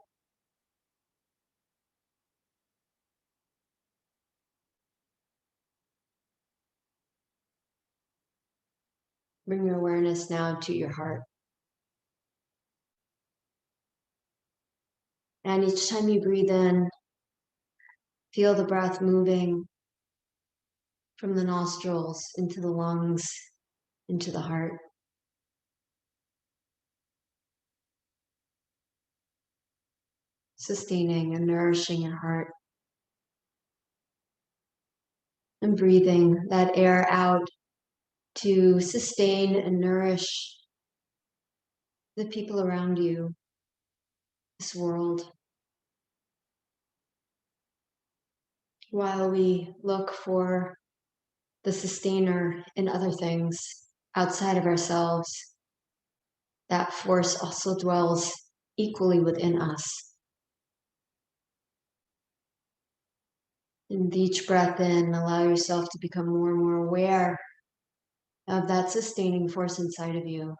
Bring your awareness now to your heart. And each time you breathe in, feel the breath moving from the nostrils into the lungs, into the heart. Sustaining and nourishing your heart. And breathing that air out to sustain and nourish the people around you, this world. While we look for the sustainer in other things outside of ourselves, that force also dwells equally within us. And with each breath in, allow yourself to become more and more aware of that sustaining force inside of you.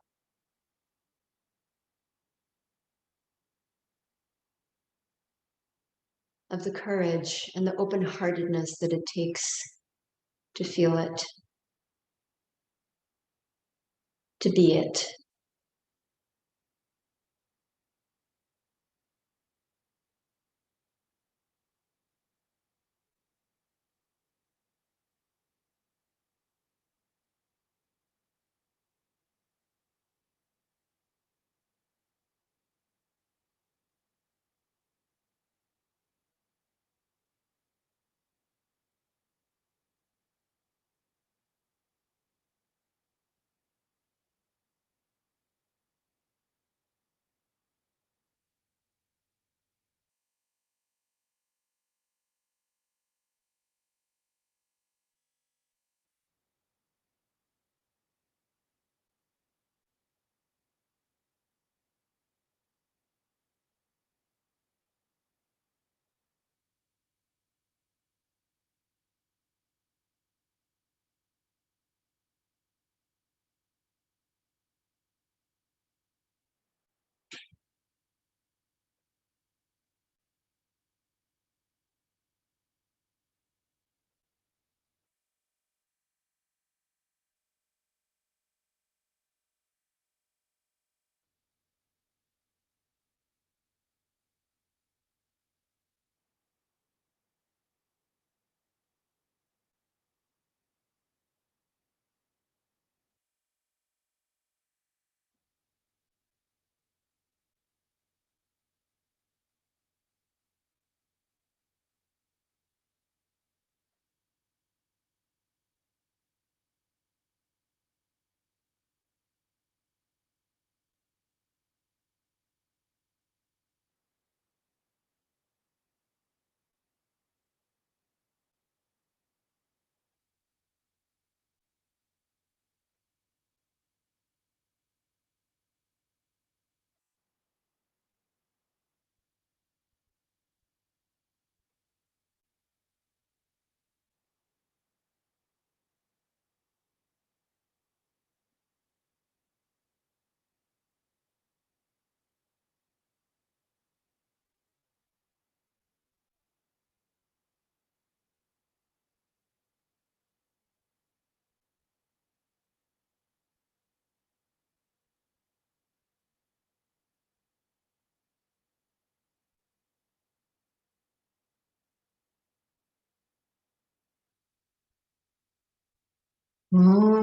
Of the courage and the open-heartedness that it takes to feel it, to be it.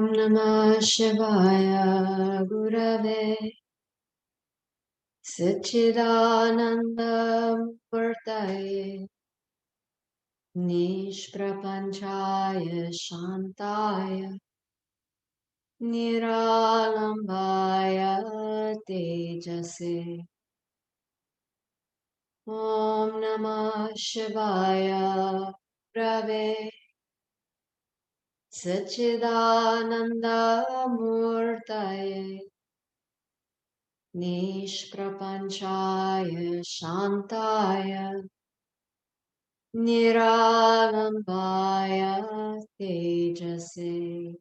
Om Namah Shivaya Gurave Satchidananda Murtaye Nishprapanchaya Shantaya Niralambaya Tejase. Om Namah Shivaya Gurave Satchidananda Murtaye Nishprapanchaya Shantaya Niralambaya Tejase.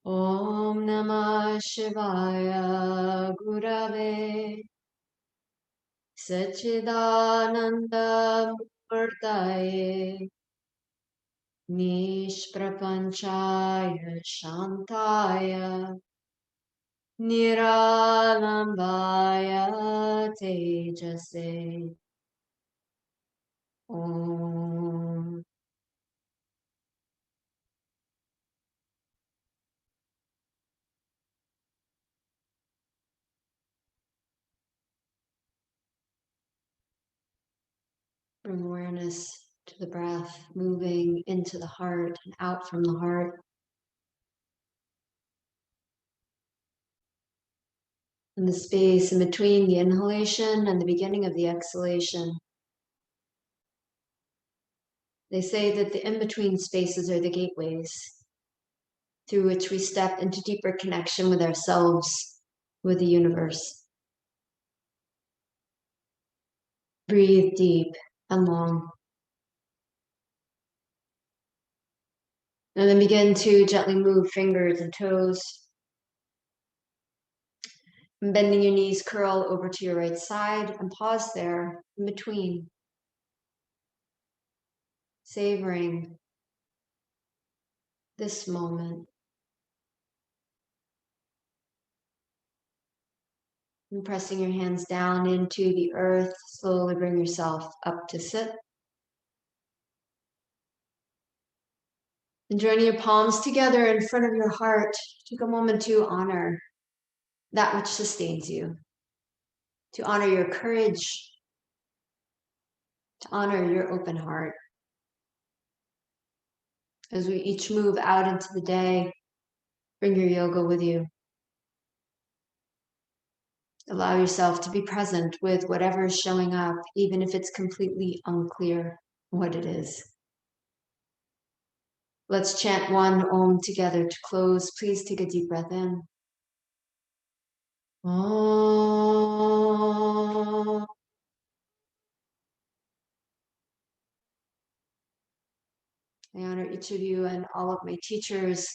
Om Namah Shivaya Gurave Satchidananda Murtaye Nishprapanchaya Shantaya Niralambaya Tejase. Om. Bring awareness to the breath, moving into the heart and out from the heart. And the space in between the inhalation and the beginning of the exhalation. They say that the in-between spaces are the gateways through which we step into deeper connection with ourselves, with the universe. Breathe deep and long. And then begin to gently move fingers and toes. And bending your knees, curl over to your right side and pause there in between. Savoring this moment. And pressing your hands down into the earth, slowly bring yourself up to sit. And joining your palms together in front of your heart, take a moment to honor that which sustains you, to honor your courage, to honor your open heart. As we each move out into the day, bring your yoga with you. Allow yourself to be present with whatever is showing up, even if it's completely unclear what it is. Let's chant one Om together to close. Please take a deep breath in. Om. I honor each of you and all of my teachers.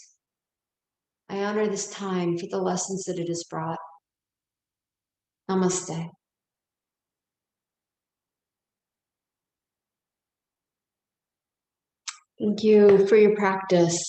I honor this time for the lessons that it has brought. Namaste. Thank you for your practice.